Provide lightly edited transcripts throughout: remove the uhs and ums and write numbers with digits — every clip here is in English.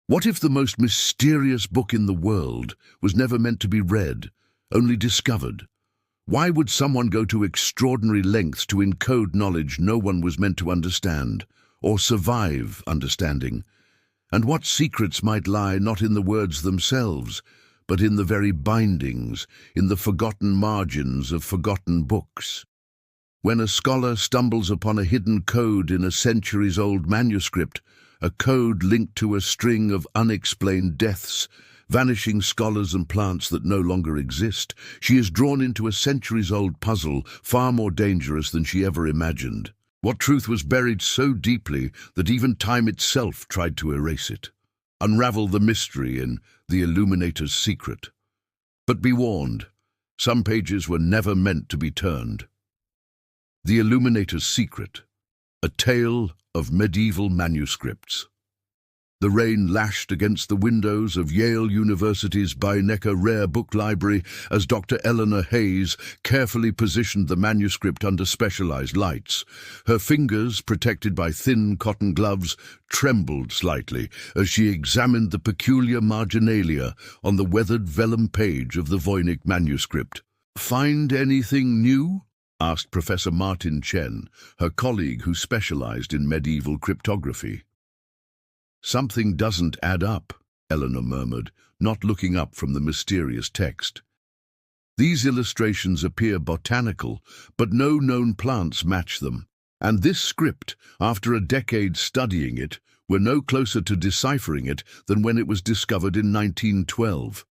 What if the most mysterious book in the world was never meant to be read, only discovered? Why would someone go to extraordinary lengths to encode knowledge no one was meant to understand, or survive understanding? And what secrets might lie not in the words themselves, but in the very bindings, in the forgotten margins of forgotten books? When a scholar stumbles upon a hidden code in a centuries-old manuscript, a code linked to a string of unexplained deaths, vanishing scholars and plants that no longer exist, she is drawn into a centuries-old puzzle far more dangerous than she ever imagined. What truth was buried so deeply that even time itself tried to erase it? Unravel the mystery in the Illuminator's secret. But be warned, some pages were never meant to be turned. The Illuminator's secret, a tale of medieval manuscripts. The rain lashed against the windows of Yale University's Beinecke Rare Book Library as Dr. Eleanor Hayes carefully positioned the manuscript under specialized lights. Her fingers, protected by thin cotton gloves, trembled slightly as she examined the peculiar marginalia on the weathered vellum page of the Voynich Manuscript. "Find anything new?" asked Professor Martin Chen, her colleague who specialized in medieval cryptography. "Something doesn't add up," Eleanor murmured, not looking up from the mysterious text. "These illustrations appear botanical, but no known plants match them. And this script, after a decade studying it, we're no closer to deciphering it than when it was discovered in 1912.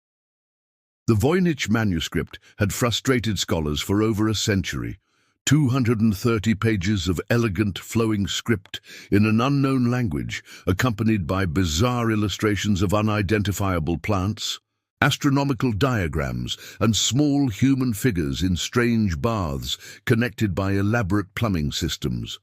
The Voynich Manuscript had frustrated scholars for over a century. 230 pages of elegant, flowing script in an unknown language, accompanied by bizarre illustrations of unidentifiable plants, astronomical diagrams, and small human figures in strange baths connected by elaborate plumbing systems.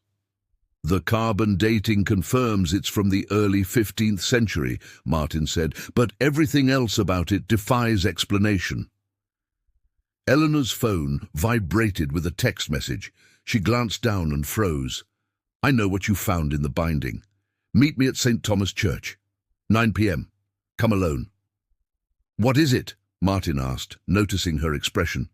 "The carbon dating confirms it's from the early 15th century, Martin said, "but everything else about it defies explanation." Eleanor's phone vibrated with a text message. She glanced down and froze. "I know what you found in the binding. Meet me at St. Thomas Church. 9 p.m. Come alone." "What is it?" Martin asked, noticing her expression.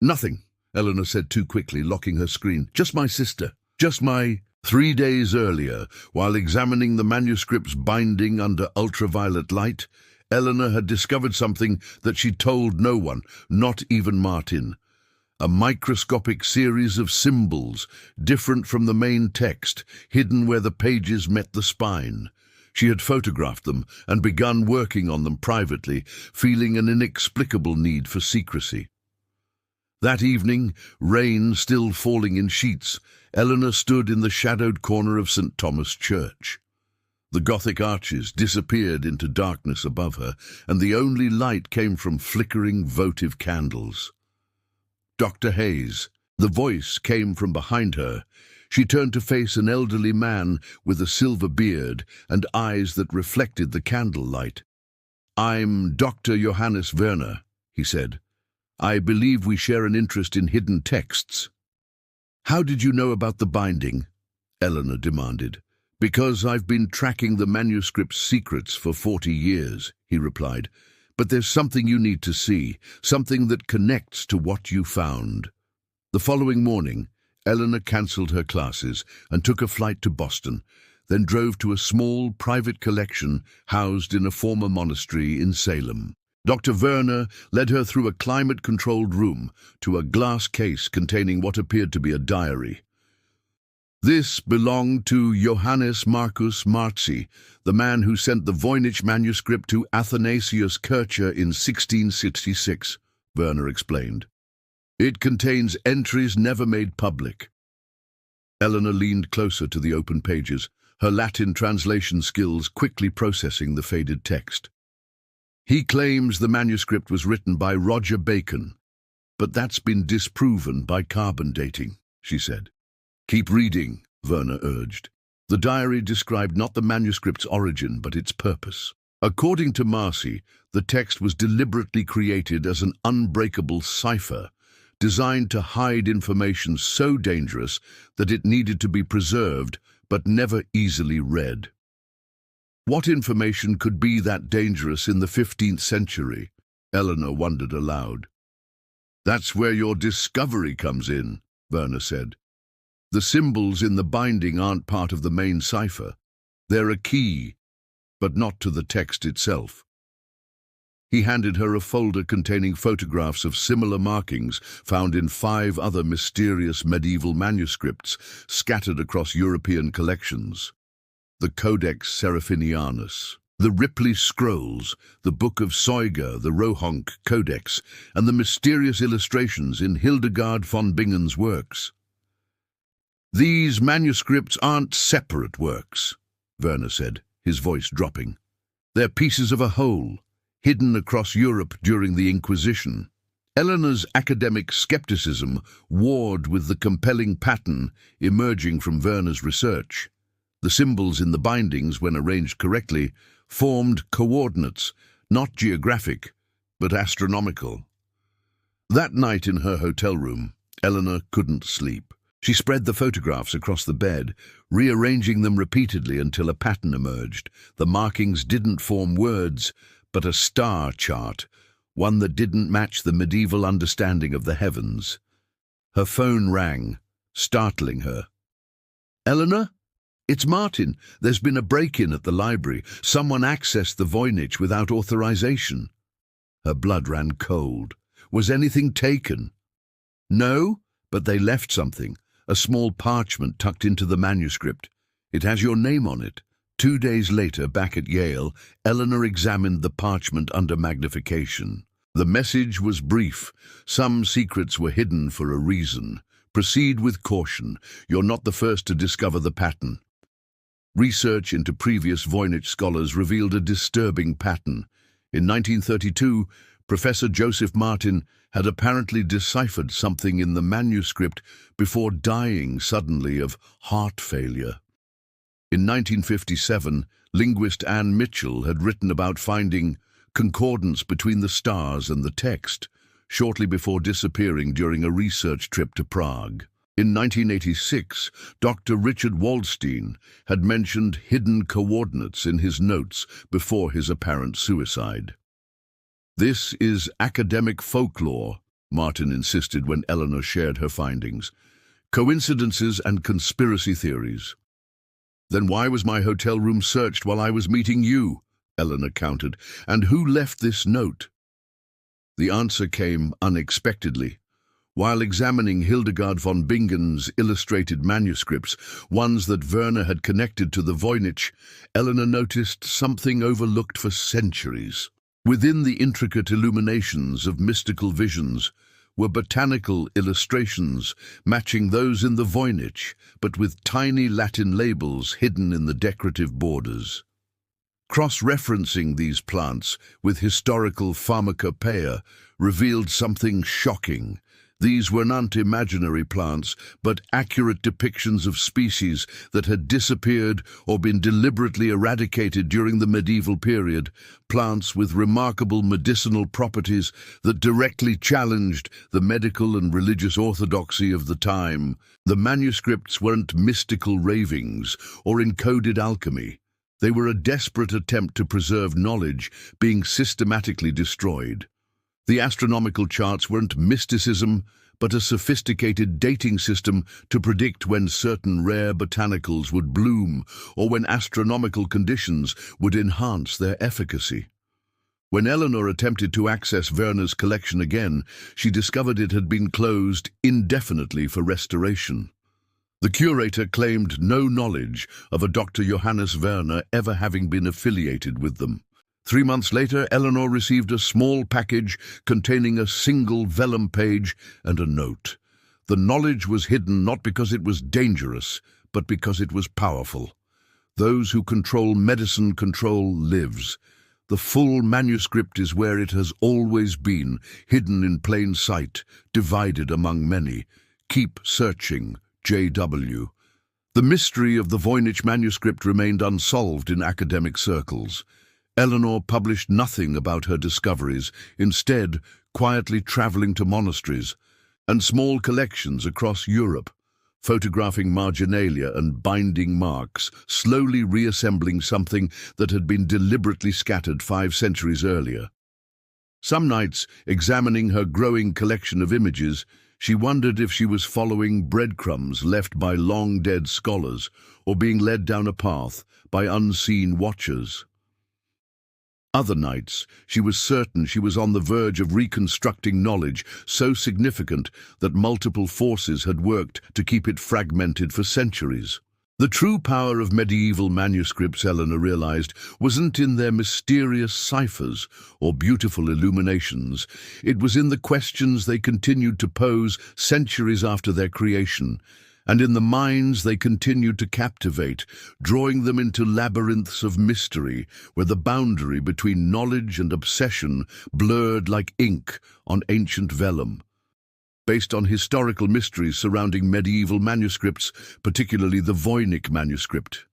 "Nothing," Eleanor said too quickly, locking her screen. "Just my sister. Just my—" 3 days earlier, while examining the manuscript's binding under ultraviolet light, Eleanor had discovered something that she told no one, not even Martin. A microscopic series of symbols, different from the main text, hidden where the pages met the spine. She had photographed them and begun working on them privately, feeling an inexplicable need for secrecy. That evening, rain still falling in sheets, Eleanor stood in the shadowed corner of St. Thomas Church. The Gothic arches disappeared into darkness above her, and the only light came from flickering votive candles. "Dr. Hayes." The voice came from behind her. She turned to face an elderly man with a silver beard and eyes that reflected the candlelight. "I'm Dr. Johannes Werner," he said. "I believe we share an interest in hidden texts." "How did you know about the binding?" Eleanor demanded. "Because I've been tracking the manuscript's secrets for 40 years, he replied. "But there's something you need to see, something that connects to what you found." The following morning, Eleanor cancelled her classes and took a flight to Boston, then drove to a small private collection housed in a former monastery in Salem. Dr. Werner led her through a climate-controlled room to a glass case containing what appeared to be a diary. This belonged to Johannes Marcus Marzi, the man who sent the Voynich Manuscript to Athanasius Kircher in 1666, Werner explained. "It contains entries never made public." Eleanor leaned closer to the open pages, her Latin translation skills quickly processing the faded text. "He claims the manuscript was written by Roger Bacon, but that's been disproven by carbon dating," she said. "Keep reading," Werner urged. The diary described not the manuscript's origin, but its purpose. According to Marcy, the text was deliberately created as an unbreakable cipher, designed to hide information so dangerous that it needed to be preserved, but never easily read. What information could be that dangerous in the 15th century? Eleanor wondered aloud. That's where your discovery comes in, Werner said. The symbols in the binding aren't part of the main cipher. They're a key, but not to the text itself. He handed her a folder containing photographs of similar markings found in 5 other mysterious medieval manuscripts scattered across European collections. The Codex Seraphinianus, the Ripley Scrolls, the Book of Soyga, the Rohonk Codex, and the mysterious illustrations in Hildegard von Bingen's works. These manuscripts aren't separate works, Werner said, his voice dropping. They're pieces of a whole, hidden across Europe during the Inquisition. Eleanor's academic skepticism warred with the compelling pattern emerging from Werner's research. The symbols in the bindings, when arranged correctly, formed coordinates, not geographic, but astronomical. That night in her hotel room, Eleanor couldn't sleep. She spread the photographs across the bed, rearranging them repeatedly until a pattern emerged. The markings didn't form words, but a star chart, one that didn't match the medieval understanding of the heavens. Her phone rang, startling her. "Eleanor? It's Martin. There's been a break-in at the library. Someone accessed the Voynich without authorization." Her blood ran cold. "Was anything taken?" "No, but they left something. A small parchment tucked into the manuscript. It has your name on it." 2 days later, back at Yale, Eleanor examined the parchment under magnification. The message was brief. "Some secrets were hidden for a reason. Proceed with caution. You're not the first to discover the pattern." Research into previous Voynich scholars revealed a disturbing pattern. In 1932, Professor Joseph Martin had apparently deciphered something in the manuscript before dying suddenly of heart failure. In 1957, linguist Anne Mitchell had written about finding concordance between the stars and the text, shortly before disappearing during a research trip to Prague. In 1986, Dr. Richard Waldstein had mentioned hidden coordinates in his notes before his apparent suicide. "This is academic folklore," Martin insisted when Eleanor shared her findings. "Coincidences and conspiracy theories." "Then why was my hotel room searched while I was meeting you?" Eleanor countered. "And who left this note?" The answer came unexpectedly. While examining Hildegard von Bingen's illustrated manuscripts, ones that Werner had connected to the Voynich, Eleanor noticed something overlooked for centuries. Within the intricate illuminations of mystical visions were botanical illustrations matching those in the Voynich, but with tiny Latin labels hidden in the decorative borders. Cross-referencing these plants with historical pharmacopoeia revealed something shocking. These were not imaginary plants, but accurate depictions of species that had disappeared or been deliberately eradicated during the medieval period, plants with remarkable medicinal properties that directly challenged the medical and religious orthodoxy of the time. The manuscripts weren't mystical ravings or encoded alchemy. They were a desperate attempt to preserve knowledge being systematically destroyed. The astronomical charts weren't mysticism, but a sophisticated dating system to predict when certain rare botanicals would bloom or when astronomical conditions would enhance their efficacy. When Eleanor attempted to access Werner's collection again, she discovered it had been closed indefinitely for restoration. The curator claimed no knowledge of a Dr. Johannes Werner ever having been affiliated with them. 3 months later, Eleanor received a small package containing a single vellum page and a note. The knowledge was hidden not because it was dangerous, but because it was powerful. Those who control medicine control lives. The full manuscript is where it has always been, hidden in plain sight, divided among many. Keep searching, J.W. The mystery of the Voynich manuscript remained unsolved in academic circles. Eleanor published nothing about her discoveries, instead quietly traveling to monasteries and small collections across Europe, photographing marginalia and binding marks, slowly reassembling something that had been deliberately scattered 5 centuries earlier. Some nights, examining her growing collection of images, she wondered if she was following breadcrumbs left by long-dead scholars or being led down a path by unseen watchers. Other nights, she was certain she was on the verge of reconstructing knowledge so significant that multiple forces had worked to keep it fragmented for centuries. The true power of medieval manuscripts, Eleanor realized, wasn't in their mysterious ciphers or beautiful illuminations. It was in the questions they continued to pose centuries after their creation, and in the minds they continued to captivate, drawing them into labyrinths of mystery where the boundary between knowledge and obsession blurred like ink on ancient vellum. Based on historical mysteries surrounding medieval manuscripts, particularly the Voynich Manuscript.